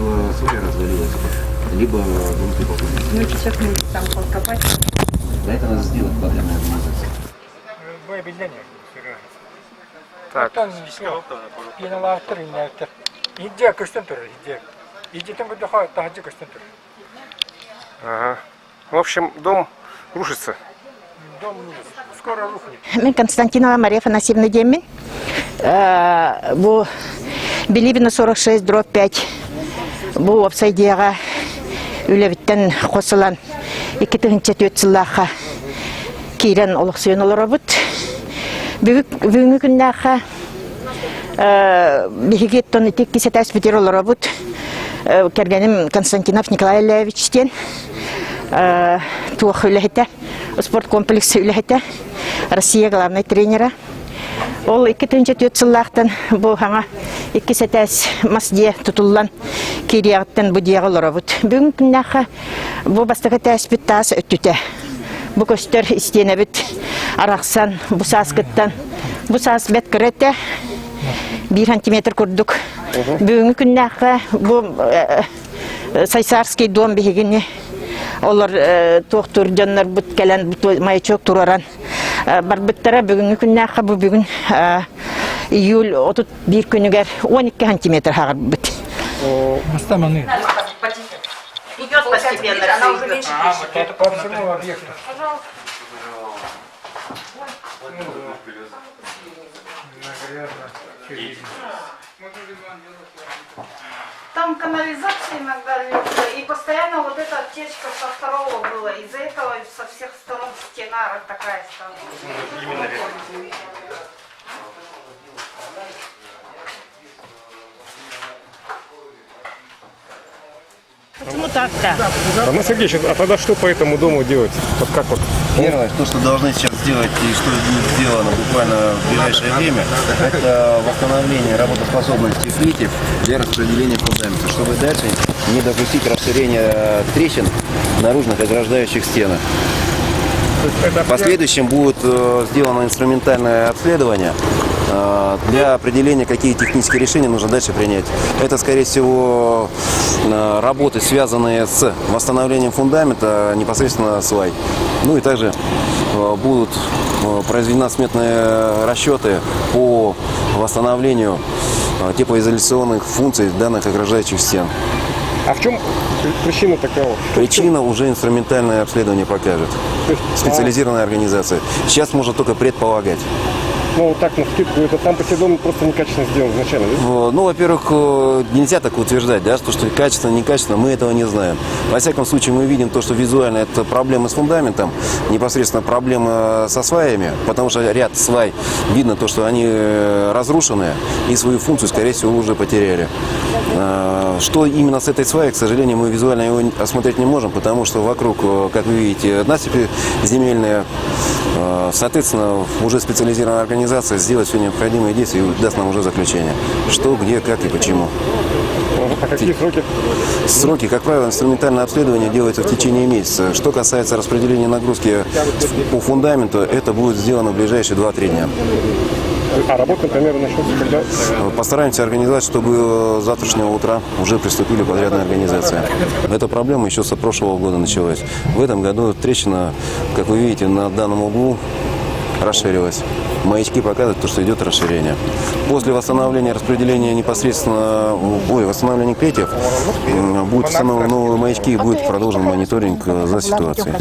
либо соля развалилась, либо грунты попали. Ну, сейчас мы там подкопать. Для этого надо сделать подрядную организацию. Так. Ага. В общем, дом рушится. Дом скоро рухнет. Мен Константинова Мария Афанасьевна Демин. Бу Билибина 46/5. Бу обсайдияга үлебиттен косылан 2004 жыллаха кирен олуксуен олоробут. Бүгүнкү күннәха бихигет тонны тик кисетас битер олоробут. Кергеним Константинов Николай Леовичтен. Туох үлехете, спорт комплексы үлехете, Россия главный тренера. Ол 2004 жыллақтан бұл хаңа 2 сәтәс масдия тұтылан керияғыттан бұдияғы лорабыд. Бүгін күннәқі бұл бастығы тәспіт тасы өттіте. Бұл көстер істене біт арақсан, бұл сас кіттан. Бұл сас бәт кіретті 1 сантиметр күрдік. Бүгін күннәқі бұл Сайсарский дом бігіне олар тоқтыр жаннар бұт кәлән бұт маячок тұраран. Бар бұттара бүгінгі күннәқі бұл бүгін июль 31 күнігер 12 сантиметр хағыр бұт. Мастаманы. Идет постепенно, она уже меньше. По всему объекту. Там канализация иногда льется, и постоянно вот эта течка со второго была. Из-за этого со всех сторон стена такая стала. Почему так-то? Роман Сергеевич, а тогда что по этому дому делать? Вот как вот? Первое, то, что должны сейчас сделать и что будет сделано буквально в ближайшее время, это восстановление работоспособности плитьев для распределения фундамента, чтобы дальше не допустить расширения трещин наружных ограждающих стенах. В последующем будет сделано инструментальное обследование для определения, какие технические решения нужно дальше принять. Это, скорее всего, работы, связанные с восстановлением фундамента, непосредственно свай. Ну и также будут произведены сметные расчеты по восстановлению теплоизоляционных функций данных ограждающих стен. А в чем причина такого? Причина уже инструментальное обследование покажет. Специализированная организация. Сейчас можно только предполагать. Ну, вот так, на вскидку, это там по себе дом просто некачественно сделан изначально, да? Ну, во-первых, нельзя так утверждать, да, что качественно, некачественно, мы этого не знаем. Во всяком случае, мы видим то, что визуально это проблемы с фундаментом, непосредственно проблемы со сваями, потому что ряд свай, видно то, что они разрушены и свою функцию, скорее всего, уже потеряли. Что именно с этой сваей, к сожалению, мы визуально его осмотреть не можем, потому что вокруг, как вы видите, насыпи земельные, соответственно, уже специализированная организация сделает все необходимые действия и даст нам уже заключение. Что, где, как и почему. А какие сроки? Сроки, как правило, инструментальное обследование делается в течение месяца. Что касается распределения нагрузки по фундаменту, это будет сделано в ближайшие 2-3 дня. А работа, например, начнется когда? Постараемся организовать, чтобы с завтрашнего утра уже приступили подрядные организации. Эта проблема еще с прошлого года началась. В этом году трещина, как вы видите, на данном углу расширилась. Маячки показывают, что идет расширение. После восстановления распределения непосредственно, восстановления клетьев, будут установлены новые маячки и будет продолжен мониторинг за ситуацией.